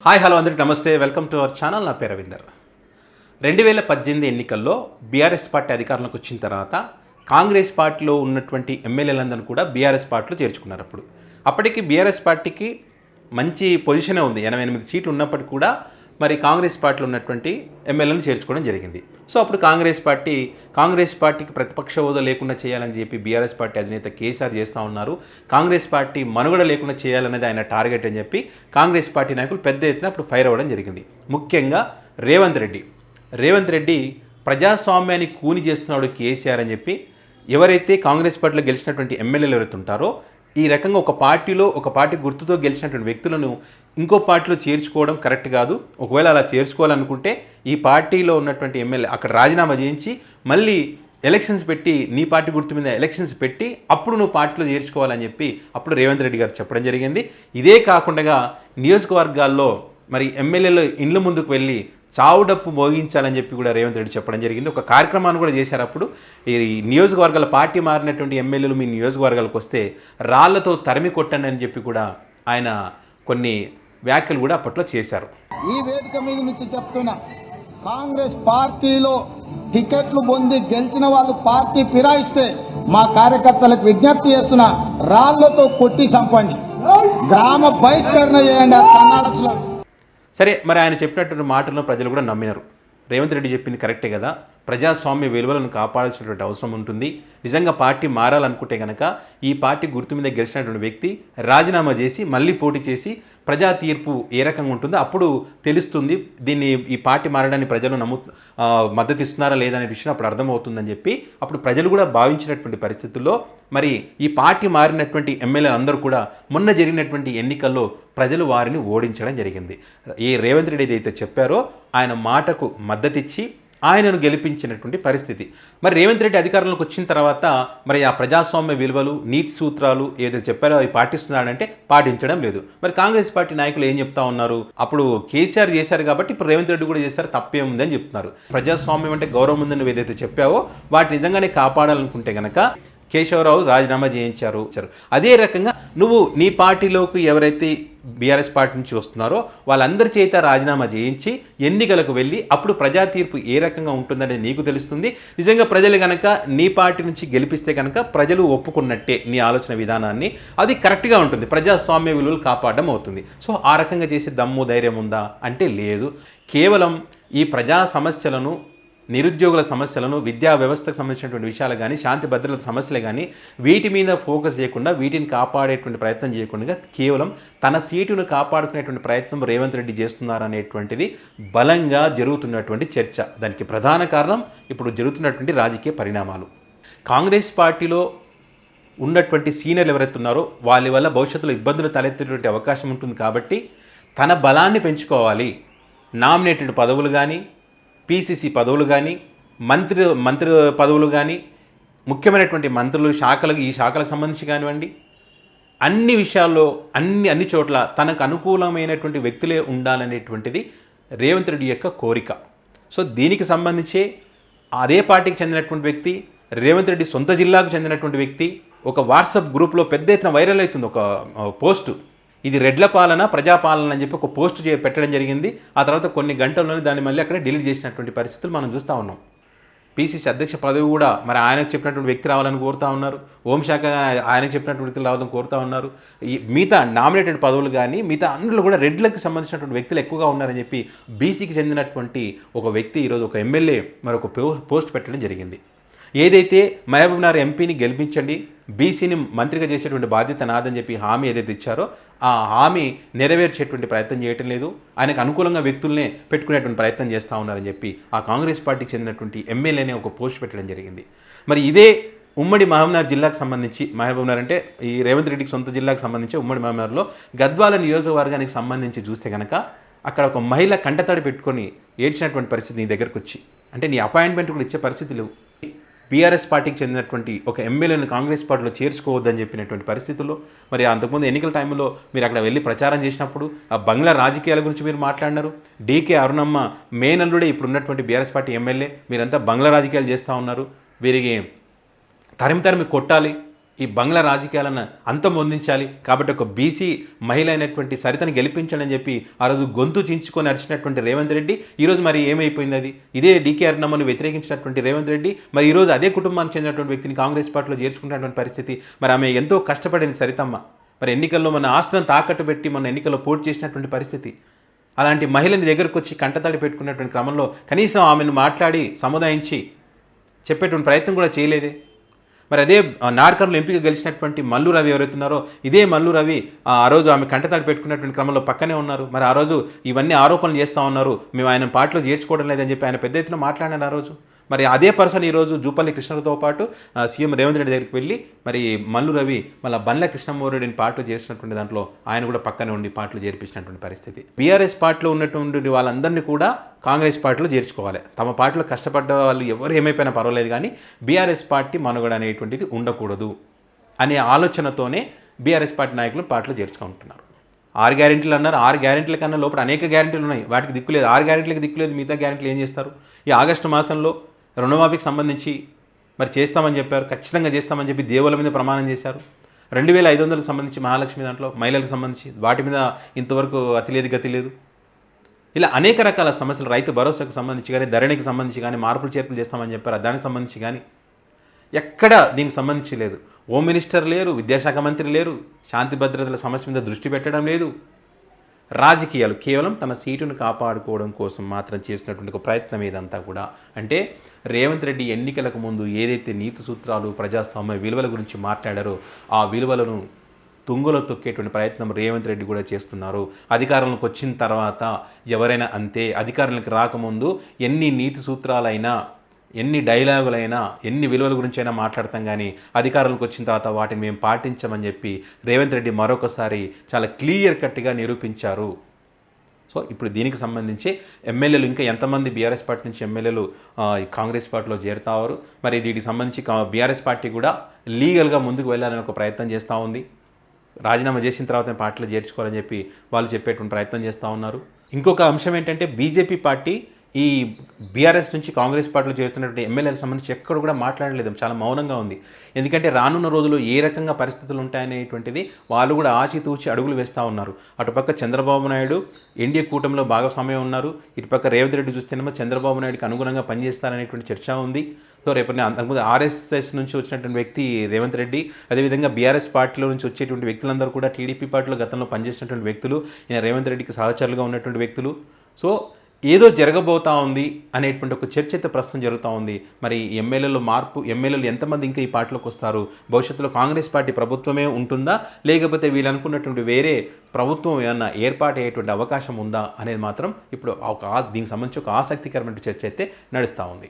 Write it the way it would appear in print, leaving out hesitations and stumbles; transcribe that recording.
Hi hello అందరికీ నమస్తే, welcome to our channel. నా పేరు రవీందర్. 2018 ఎన్నికల్లో బీఆర్ఎస్ పార్టీ అధికారంలోకి వచ్చిన తర్వాత కాంగ్రెస్ పార్టీలో ఉన్నటువంటి ఎమ్మెల్యేలందరూ కూడా బీఆర్ఎస్ పార్టీలో చేర్చుకున్నారు. అప్పటికి బీఆర్ఎస్ పార్టీకి మంచి పొజిషనే ఉంది, 88 సీట్లు ఉన్నప్పటికీ కూడా మరి కాంగ్రెస్ పార్టీలో ఉన్నటువంటి ఎమ్మెల్యేలను చేర్చుకోవడం జరిగింది. సో అప్పుడు కాంగ్రెస్ పార్టీకి ప్రతిపక్ష హోదా లేకుండా చేయాలని చెప్పి బీఆర్ఎస్ పార్టీ అధినేత కేసీఆర్ చేస్తూ ఉన్నారు. కాంగ్రెస్ పార్టీ మనుగడ లేకుండా చేయాలనేది ఆయన టార్గెట్ అని చెప్పి కాంగ్రెస్ పార్టీ నాయకులు పెద్ద ఎత్తున అప్పుడు ఫైర్ అవ్వడం జరిగింది. ముఖ్యంగా రేవంత్ రెడ్డి ప్రజాస్వామ్యాన్ని కూని చేస్తున్నాడు కేసీఆర్ అని చెప్పి ఎవరైతే కాంగ్రెస్ పార్టీలో గెలిచినటువంటి ఎమ్మెల్యేలు ఎవరైతే ఉంటారో ఈ రకంగా ఒక పార్టీ గుర్తుతో గెలిచినటువంటి వ్యక్తులను ఇంకో పార్టీలో చేర్చుకోవడం కరెక్ట్ కాదు. ఒకవేళ అలా చేర్చుకోవాలనుకుంటే ఈ పార్టీలో ఉన్నటువంటి ఎమ్మెల్యే అక్కడ రాజీనామా చేయించి మళ్ళీ ఎలక్షన్స్ పెట్టి నీ పార్టీ గుర్తు మీద ఎలక్షన్స్ పెట్టి అప్పుడు నువ్వు పార్టీలో చేర్చుకోవాలని చెప్పి అప్పుడు రేవంత్ రెడ్డి గారు చెప్పడం జరిగింది. ఇదే కాకుండా నియోజకవర్గాల్లో మరి ఎమ్మెల్యేలు ఇండ్ల ముందుకు వెళ్ళి చావుడప్పు మోగించాలని చెప్పి కూడా రేవంత్ రెడ్డి చెప్పడం జరిగింది. ఒక కార్యక్రమాన్ని కూడా చేశారు. అప్పుడు ఈ నియోజకవర్గాల పార్టీ మారినటువంటి ఎమ్మెల్యేలు మీ నియోజకవర్గాలకు వస్తే రాళ్లతో తరిమి కొట్టండి అని చెప్పి కూడా ఆయన కొన్ని వ్యాఖ్యలు కూడా అప్పట్లో చేశారు. ఈ వేదిక మీద నుంచి చెప్తున్నా, కాంగ్రెస్ పార్టీలో టికెట్లు పొంది గెలిచిన వాళ్ళు పార్టీ ఫిరాయిస్తే మా కార్యకర్తలకు విజ్ఞప్తి చేస్తున్నా, రాళ్లతో కొట్టి చంపండి, గ్రామ బహిష్కరణ చేయండి ఆ సన్నాడసులు. సరే, మరి ఆయన చెప్పినటువంటి మాటలను ప్రజలు కూడా నమ్మినారు. రేవంత్ రెడ్డి చెప్పింది కరెక్టే కదా, ప్రజాస్వామ్య విలువలను కాపాడాల్సినటువంటి అవసరం ఉంటుంది. నిజంగా పార్టీ మారాలనుకుంటే కనుక ఈ పార్టీ గుర్తు మీద గెలిచినటువంటి వ్యక్తి రాజీనామా చేసి మళ్ళీ పోటీ చేసి ప్రజా తీర్పు ఏ రకంగా ఉంటుందో అప్పుడు తెలుస్తుంది. ఈ పార్టీ మారడాన్ని ప్రజలు మద్దతు ఇస్తున్నారా లేదా అనే విషయం అప్పుడు అర్థమవుతుందని చెప్పి అప్పుడు ప్రజలు కూడా భావించినటువంటి పరిస్థితుల్లో మరి ఈ పార్టీ మారినటువంటి ఎమ్మెల్యేలు అందరూ కూడా మొన్న జరిగినటువంటి ఎన్నికల్లో ప్రజలు వారిని ఓడించడం జరిగింది. ఈ రేవంత్ రెడ్డి ఏదైతే చెప్పారో ఆయన మాటకు మద్దతిచ్చి ఆయనను గెలిపించినటువంటి పరిస్థితి. మరి రేవంత్ రెడ్డి అధికారంలోకి వచ్చిన తర్వాత మరి ఆ ప్రజాస్వామ్య విలువలు నీతి సూత్రాలు ఏదైతే చెప్పారో అవి పాటిస్తున్నాడంటే పాటించడం లేదు. మరి కాంగ్రెస్ పార్టీ నాయకులు ఏం చెప్తా ఉన్నారు, అప్పుడు కేసీఆర్ చేశారు కాబట్టి ఇప్పుడు రేవంత్ రెడ్డి కూడా చేశారు, తప్పే ఉందని చెప్తున్నారు. ప్రజాస్వామ్యం అంటే గౌరవం ఉందని నువ్వు ఏదైతే చెప్పావో వాటిని నిజంగానే కాపాడాలనుకుంటే కనుక కేశవరావు రాజీనామా చేయించారు. అదే రకంగా నువ్వు నీ పార్టీలోకి ఎవరైతే బీఆర్ఎస్ పార్టీ నుంచి వస్తున్నారో వాళ్ళందరి చేత రాజీనామా చేయించి ఎన్నికలకు వెళ్ళి అప్పుడు ప్రజా తీర్పు ఏ రకంగా ఉంటుందనేది నీకు తెలుస్తుంది. నిజంగా ప్రజలు కనుక నీ పార్టీ నుంచి గెలిపిస్తే కనుక ప్రజలు ఒప్పుకున్నట్టే నీ ఆలోచన విధానాన్ని, అది కరెక్ట్గా ఉంటుంది, ప్రజాస్వామ్య విలువలు కాపాడడం అవుతుంది. సో ఆ రకంగా చేసే దమ్ము ధైర్యం ఉందా అంటే లేదు. కేవలం ఈ ప్రజా సమస్యలను, నిరుద్యోగుల సమస్యలను, విద్యా వ్యవస్థకు సంబంధించినటువంటి విషయాలు కానీ, శాంతి భద్రతల సమస్యలే కానీ వీటి మీద ఫోకస్ చేయకుండా, వీటిని కాపాడేటువంటి ప్రయత్నం చేయకుండా కేవలం తన సీటును కాపాడుకునేటువంటి ప్రయత్నం రేవంత్ రెడ్డి చేస్తున్నారనేటువంటిది బలంగా జరుగుతున్నటువంటి చర్చ. దానికి ప్రధాన కారణం ఇప్పుడు జరుగుతున్నటువంటి రాజకీయ పరిణామాలు. కాంగ్రెస్ పార్టీలో ఉన్నటువంటి సీనియర్లు ఎవరైతే ఉన్నారో వాళ్ళ వల్ల భవిష్యత్తులో ఇబ్బందులు తలెత్తేటువంటి అవకాశం ఉంటుంది కాబట్టి తన బలాన్ని పెంచుకోవాలి. నామినేటెడ్ పదవులు కానీ, పీసీసీ పదవులు కానీ, మంత్రి పదవులు కానీ, ముఖ్యమైనటువంటి మంత్రులు ఈ శాఖలకు సంబంధించి కానివ్వండి, అన్ని విషయాల్లో అన్ని చోట్ల తనకు అనుకూలమైనటువంటి వ్యక్తులే ఉండాలనేటువంటిది రేవంత్ రెడ్డి యొక్క కోరిక. సో దీనికి సంబంధించి అదే పార్టీకి చెందినటువంటి వ్యక్తి, రేవంత్ రెడ్డి సొంత జిల్లాకు చెందినటువంటి వ్యక్తి ఒక వాట్సాప్ గ్రూప్లో పెద్ద ఎత్తున వైరల్ అవుతుంది ఒక పోస్టు. ఇది రెడ్ల పాలన ప్రజాపాలన అని చెప్పి ఒక పోస్ట్ పెట్టడం జరిగింది. ఆ తర్వాత కొన్ని గంటల్లోనే దాన్ని మళ్ళీ అక్కడ డిలీట్ చేసినటువంటి పరిస్థితులు మనం చూస్తూ ఉన్నాం. పీసీసీ అధ్యక్ష పదవి కూడా మరి ఆయనకు చెప్పినటువంటి వ్యక్తి రావాలని కోరుతూ ఉన్నారు. హోంశాఖ ఆయనకు చెప్పినటువంటి వ్యక్తులు రావాలని కోరుతూ ఉన్నారు. ఈ మిగతా నామినేటెడ్ పదవులు కానీ మిగతా అందులో కూడా రెడ్లకు సంబంధించినటువంటి వ్యక్తులు ఎక్కువగా ఉన్నారని చెప్పి బీసీకి చెందినటువంటి ఒక వ్యక్తి ఈరోజు ఒక ఎమ్మెల్యే మరొక పోస్ట్ పెట్టడం జరిగింది. ఏదైతే మహబూబ్నగర్ ఎంపీని గెలిపించండి, బీసీని మంత్రిగా చేసేటువంటి బాధ్యత నాదని చెప్పి హామీ ఏదైతే ఇచ్చారో ఆ హామీ నెరవేర్చేటువంటి ప్రయత్నం చేయటం లేదు. ఆయనకు అనుకూలంగా వ్యక్తుల్నే పెట్టుకునేటువంటి ప్రయత్నం చేస్తూ ఉన్నారని చెప్పి ఆ కాంగ్రెస్ పార్టీకి చెందినటువంటి ఎమ్మెల్యేనే ఒక పోస్ట్ పెట్టడం జరిగింది. మరి ఇదే ఉమ్మడి మహబూబ్నగర్ జిల్లాకు సంబంధించి, మహబూబ్నగర్ అంటే ఈ రేవంత్ రెడ్డికి సొంత జిల్లాకు సంబంధించి ఉమ్మడి మహబూబ్నగర్లో గద్వాల నియోజకవర్గానికి సంబంధించి చూస్తే కనుక అక్కడ ఒక మహిళ కంటతడి పెట్టుకొని ఏడ్చినటువంటి పరిస్థితి నీ దగ్గరకు వచ్చి, అంటే నీ అపాయింట్మెంట్ కూడా ఇచ్చే పరిస్థితులు బీఆర్ఎస్ పార్టీకి చెందినటువంటి ఒక ఎమ్మెల్యేని కాంగ్రెస్ పార్టీలో చేర్చుకోవద్దని చెప్పినటువంటి పరిస్థితుల్లో మరి అంతకుముందు ఎన్నికల టైంలో మీరు అక్కడ వెళ్ళి ప్రచారం చేసినప్పుడు ఆ బంగ్లా రాజకీయాల గురించి మీరు మాట్లాడినారు. డీకే అరుణమ్మ మేనల్లుడే ఇప్పుడు ఉన్నటువంటి బీఆర్ఎస్ పార్టీ ఎమ్మెల్యే, మీరంతా బంగ్లా రాజకీయాలు చేస్తూ ఉన్నారు. వీరికి తరిమి కొట్టాలి, ఈ బంగ్లా రాజకీయాలను అంతమొందించాలి కాబట్టి ఒక బీసీ మహిళ అయినటువంటి సరితని గెలిపించాలని చెప్పి ఆ రోజు గొంతు చించుకొని అరిచినటువంటి రేవంత్ రెడ్డి ఈరోజు మరి ఏమైపోయింది అది? ఇదే డీకే అరుణమ్మను వ్యతిరేకించినటువంటి రేవంత్ రెడ్డి మరి ఈరోజు అదే కుటుంబానికి చెందినటువంటి వ్యక్తిని కాంగ్రెస్ పార్టీలో చేర్చుకున్నటువంటి పరిస్థితి. మరి ఆమె ఎంతో కష్టపడింది సరితమ్మ, మరి ఎన్నికల్లో మన ఆస్తులను తాకట్టు పెట్టి మన ఎన్నికల్లో పోటీ చేసినటువంటి పరిస్థితి. అలాంటి మహిళని దగ్గరకు వచ్చి కంటతడి పెట్టుకున్నటువంటి క్రమంలో కనీసం ఆమెను మాట్లాడి సముదాయించి చెప్పేటువంటి ప్రయత్నం కూడా చేయలేదే. మరి అదే నార్కర్లు ఎంపిక గెలిచినటువంటి మల్లు రవి ఎవరైతున్నారో ఇదే మల్లు రవి ఆ రోజు ఆమె కంటతడి పెట్టుకున్నటువంటి క్రమంలో పక్కనే ఉన్నారు. మరి ఆ రోజు ఇవన్నీ ఆరోపణలు చేస్తూ ఉన్నారు, మేము ఆయన పార్టీలో చేర్చుకోవడం లేదని చెప్పి ఆయన పెద్ద ఎత్తున మాట్లాడారు ఆ రోజు. మరి అదే పర్సన్ ఈరోజు జూపల్లి కృష్ణతో పాటు సీఎం రేవంత్ రెడ్డి దగ్గరికి వెళ్ళి మరి మల్లు రవి మళ్ళీ బండ్ల కృష్ణమోహన్రెడ్డిని పార్టీలో చేర్చినటువంటి దాంట్లో ఆయన కూడా పక్కనే ఉండి పార్టీలో చేర్పించినటువంటి పరిస్థితి. బీఆర్ఎస్ పార్టీలో ఉన్నటువంటి వాళ్ళందరినీ కూడా కాంగ్రెస్ పార్టీలో చేర్చుకోవాలి. తమ పార్టీలో కష్టపడ్డ వాళ్ళు ఎవరు ఏమైపోయినా పర్వాలేదు, కానీ బీఆర్ఎస్ పార్టీ మనుగడ అనేటువంటిది ఉండకూడదు అనే ఆలోచనతోనే బీఆర్ఎస్ పార్టీ నాయకులు పార్టీలో చేర్చుకుంటున్నారు. 6 గ్యారెంటీలు అన్నారు, 6 గ్యారెంటీల కన్నా లోపల అనేక గ్యారెంటీలు ఉన్నాయి, వాటికి దిక్కులేదు. 6 గ్యారెంటీలకు దిక్కులేదు, మిగతా గ్యారెంటీలు ఏం చేస్తారు? ఈ ఆగస్టు మాసంలో రుణమాఫీకి సంబంధించి మరి చేస్తామని చెప్పారు, ఖచ్చితంగా చేస్తామని చెప్పి దేవుల మీద ప్రమాణం చేశారు. 2500లకు సంబంధించి మహాలక్ష్మి దాంట్లో మహిళలకు సంబంధించి వాటి మీద ఇంతవరకు అతి లేదు గతి లేదు. ఇలా అనేక రకాల సమస్యలు, రైతు భరోసాకు సంబంధించి కానీ, ధరణికి సంబంధించి కానీ, మార్పులు చేర్పులు చేస్తామని చెప్పారు, దానికి సంబంధించి కానీ ఎక్కడ దీనికి సంబంధించి లేదు. హోమ్ మినిస్టర్ లేరు, విద్యాశాఖ మంత్రి లేరు, శాంతి భద్రతల సమస్య మీద దృష్టి పెట్టడం లేదు. రాజకీయాలు కేవలం తన సీటును కాపాడుకోవడం కోసం మాత్రం చేసినటువంటి ఒక ప్రయత్నం ఇదంతా కూడా. అంటే రేవంత్ రెడ్డి ఎన్నికలకు ముందు ఏదైతే నీతి సూత్రాలు, ప్రజాస్వామ్య విలువల గురించి మాట్లాడారో ఆ విలువలను తుంగలో తొక్కేటువంటి ప్రయత్నం రేవంత్ రెడ్డి కూడా చేస్తున్నారు. అధికారంలోకి వచ్చిన తర్వాత ఎవరైనా అంతే, అధికారంలోకి రాకముందు ఎన్ని నీతి సూత్రాలైనా, ఎన్ని డైలాగులైనా, ఎన్ని విలువల గురించి అయినా మాట్లాడతాం, కానీ అధికారంలోకి వచ్చిన తర్వాత వాటిని మేము పాటించమని చెప్పి రేవంత్ రెడ్డి మరొకసారి చాలా క్లియర్ కట్గా నిరూపించారు. సో ఇప్పుడు దీనికి సంబంధించి ఎమ్మెల్యేలు ఇంకా ఎంతమంది బీఆర్ఎస్ పార్టీ నుంచి ఎమ్మెల్యేలు కాంగ్రెస్ పార్టీలో చేరుతారు, మరి దీనికి సంబంధించి బీఆర్ఎస్ పార్టీ కూడా లీగల్గా ముందుకు వెళ్ళాలని ఒక ప్రయత్నం చేస్తూ ఉంది. రాజీనామా చేసిన తర్వాత పార్టీలో చేర్చుకోవాలని చెప్పి వాళ్ళు చెప్పేటువంటి ప్రయత్నం చేస్తూ ఉన్నారు. ఇంకొక అంశం ఏంటంటే బీజేపీ పార్టీ ఈ బీఆర్ఎస్ నుంచి కాంగ్రెస్ పార్టీలో చేరుతున్నటువంటి ఎమ్మెల్యేలకు సంబంధించి ఎక్కడ కూడా మాట్లాడలేదు, చాలా మౌనంగా ఉంది. ఎందుకంటే రానున్న రోజుల్లో ఏ రకంగా పరిస్థితులు ఉంటాయనేటువంటిది వాళ్ళు కూడా ఆచితూచి అడుగులు వేస్తూ ఉన్నారు. అటుపక్క చంద్రబాబు నాయుడు ఎన్డీఏ కూటమిలో భాగస్వామ్యం ఉన్నారు, ఇటుపక్క రేవంత్ రెడ్డి చూస్తేనేమో చంద్రబాబు నాయుడుకి అనుగుణంగా పనిచేస్తారనేటువంటి చర్చ ఉంది. సో రేపు అంతకుముందు ఆర్ఎస్ఎస్ నుంచి వచ్చినటువంటి వ్యక్తి రేవంత్ రెడ్డి, అదేవిధంగా బీఆర్ఎస్ పార్టీలో నుంచి వచ్చేటువంటి వ్యక్తులందరూ కూడా టీడీపీ పార్టీలో గతంలో పనిచేసినటువంటి వ్యక్తులు, ఈయన రేవంత్ రెడ్డికి సహచరులుగా ఉన్నటువంటి వ్యక్తులు. సో ఏదో జరగబోతా ఉంది అనేటువంటి ఒక చర్చ అయితే ప్రస్తుతం జరుగుతూ ఉంది. మరి ఎమ్మెల్యేలు ఎంతమంది ఇంకా ఈ పార్టీలోకి వస్తారు, భవిష్యత్తులో కాంగ్రెస్ పార్టీ ప్రభుత్వమే ఉంటుందా, లేకపోతే వీళ్ళు అనుకున్నటువంటి వేరే ప్రభుత్వం ఏమన్నా ఏర్పాటు అయ్యేటువంటి అవకాశం ఉందా అనేది మాత్రం ఇప్పుడు దీనికి సంబంధించి ఒక ఆసక్తికరమైన చర్చ అయితే నడుస్తూ ఉంది.